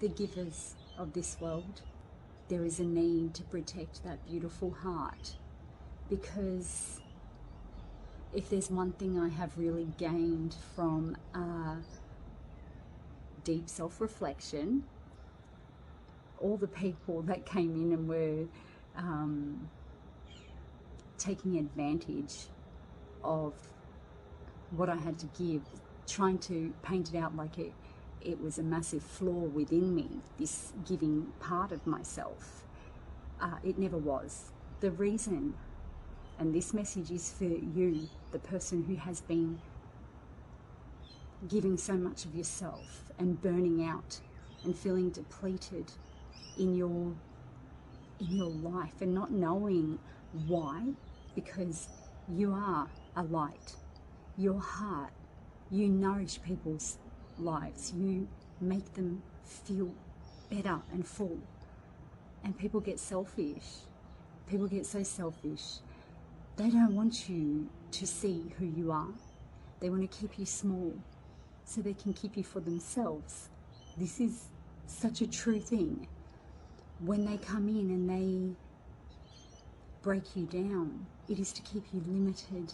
the givers of this world, there is a need to protect that beautiful heart, because if there's one thing I have really gained from deep self-reflection, all the people that came in and were taking advantage of what I had to give, trying to paint it out like it was a massive flaw within me, this giving part of myself. It never was. The reason, and this message is for you, the person who has been giving so much of yourself and burning out and feeling depleted in your life and not knowing why, because you are a light. Your heart, you nourish people's lives, you make them feel better and full. And people get selfish. People get so selfish. They don't want you to see who you are. They want to keep you small so they can keep you for themselves. This is such a true thing. When they come in and they break you down, it is to keep you limited,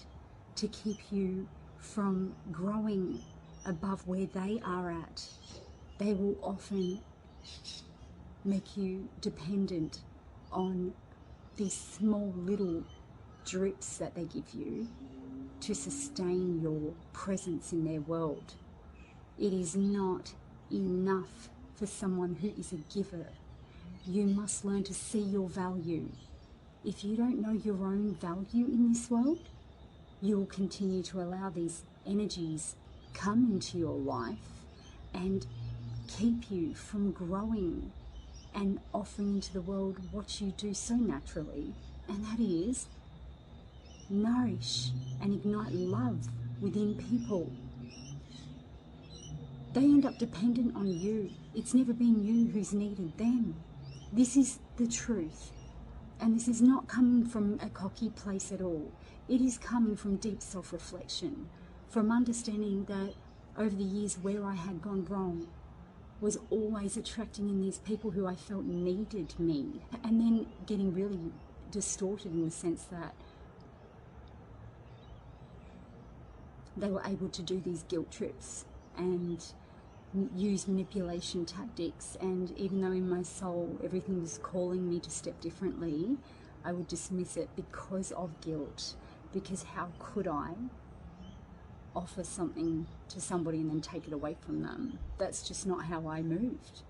to keep you from growing above where they are at. They will often make you dependent on these small little drips that they give you to sustain your presence in their world. It is not enough for someone who is a giver. You must learn to see your value. If you don't know your own value in this world, you will continue to allow these energies come into your life and keep you from growing and offering into the world what you do so naturally, and that is nourish and ignite love within people. They end up dependent on you. It's never been you who's needed them. This is the truth. And this is not coming from a cocky place at all. It is coming from deep self-reflection, from understanding that over the years where I had gone wrong was always attracting in these people who I felt needed me, and then getting really distorted in the sense that they were able to do these guilt trips and use manipulation tactics, and even though in my soul everything was calling me to step differently, I would dismiss it because of guilt, because how could I offer something to somebody and then take it away from them? That's just not how I moved.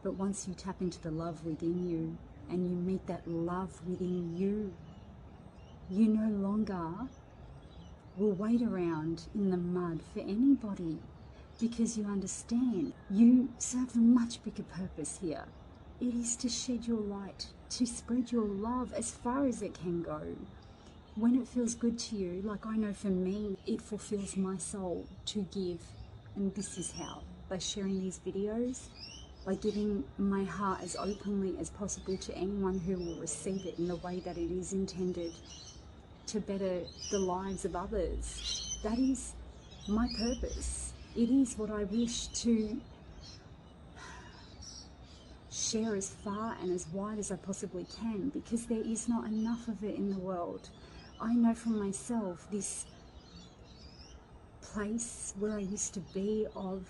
But once you tap into the love within you and you meet that love within you, you no longer will wait around in the mud for anybody, because you understand you serve a much bigger purpose here. It is to shed your light, to spread your love as far as it can go. When it feels good to you, like I know for me, it fulfills my soul to give. And this is how, by sharing these videos, by giving my heart as openly as possible to anyone who will receive it in the way that it is intended, to better the lives of others. That is my purpose. It is what I wish to share as far and as wide as I possibly can, because there is not enough of it in the world. I know from myself this place where I used to be of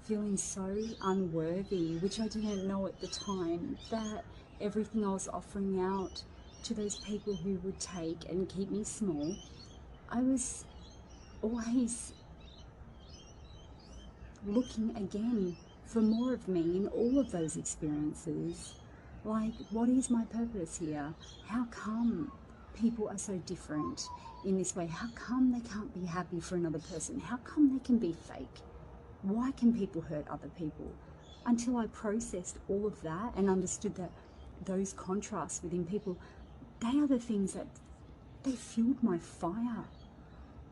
feeling so unworthy, which I didn't know at the time, that everything I was offering out to those people who would take and keep me small, I was always looking again for more of me in all of those experiences. Like, what is my purpose here? How come people are so different in this way? How come they can't be happy for another person? How come they can be fake? Why can people hurt other people? Until I processed all of that and understood that those contrasts within people, they are the things that they fueled my fire.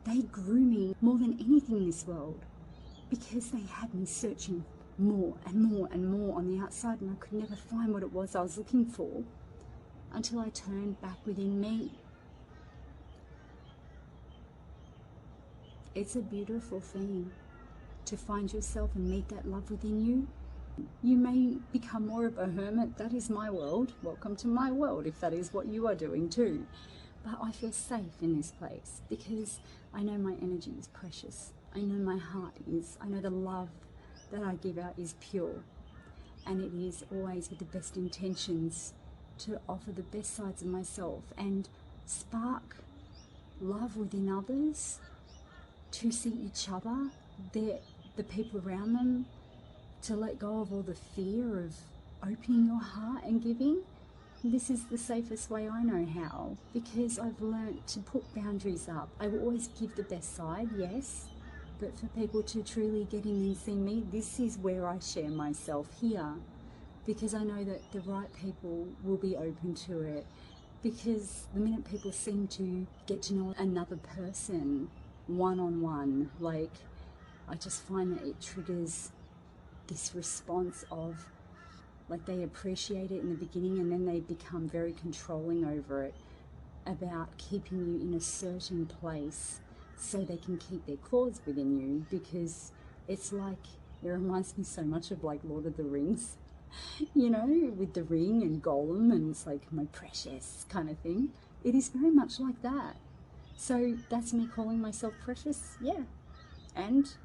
They grew me more than anything in this world, because they had me searching more and more and more on the outside, and I could never find what it was I was looking for until I turned back within me. It's a beautiful thing to find yourself and meet that love within you. You may become more of a hermit. That is my world. Welcome to my world if that is what you are doing too. But I feel safe in this place because I know my energy is precious. I know my heart is. I know the love that I give out is pure. And it is always with the best intentions to offer the best sides of myself and spark love within others, to see each other, the people around them, to let go of all the fear of opening your heart and giving. This is the safest way I know how, because I've learned to put boundaries up. I will always give the best side, yes, but for people to truly get in and see me, this is where I share myself here, because I know that the right people will be open to it. Because the minute people seem to get to know another person one-on-one, like, I just find that it triggers this response of, like, they appreciate it in the beginning and then they become very controlling over it, about keeping you in a certain place so they can keep their claws within you. Because it's like, it reminds me so much of like Lord of the Rings, you know, with the ring and Golem, and it's like, my precious kind of thing. It is very much like that. So that's me calling myself precious, yeah. And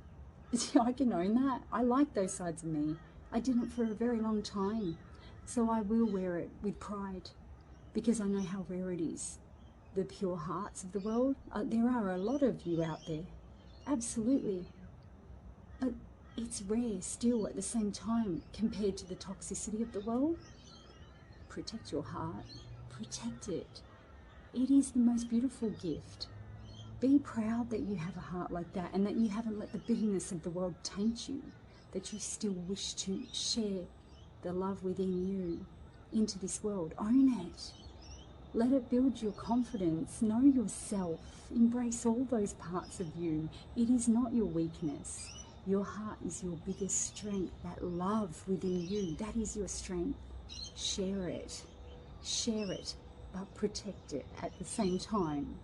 I can own that. I like those sides of me. I didn't for a very long time. So I will wear it with pride, because I know how rare it is. The pure hearts of the world. There are a lot of you out there. Absolutely. But it's rare still at the same time compared to the toxicity of the world. Protect your heart. Protect it. It is the most beautiful gift. Be proud that you have a heart like that, and that you haven't let the bitterness of the world taint you, that you still wish to share the love within you into this world. Own it. Let it build your confidence. Know yourself. Embrace all those parts of you. It is not your weakness. Your heart is your biggest strength. That love within you, that is your strength. Share it. Share it, but protect it at the same time.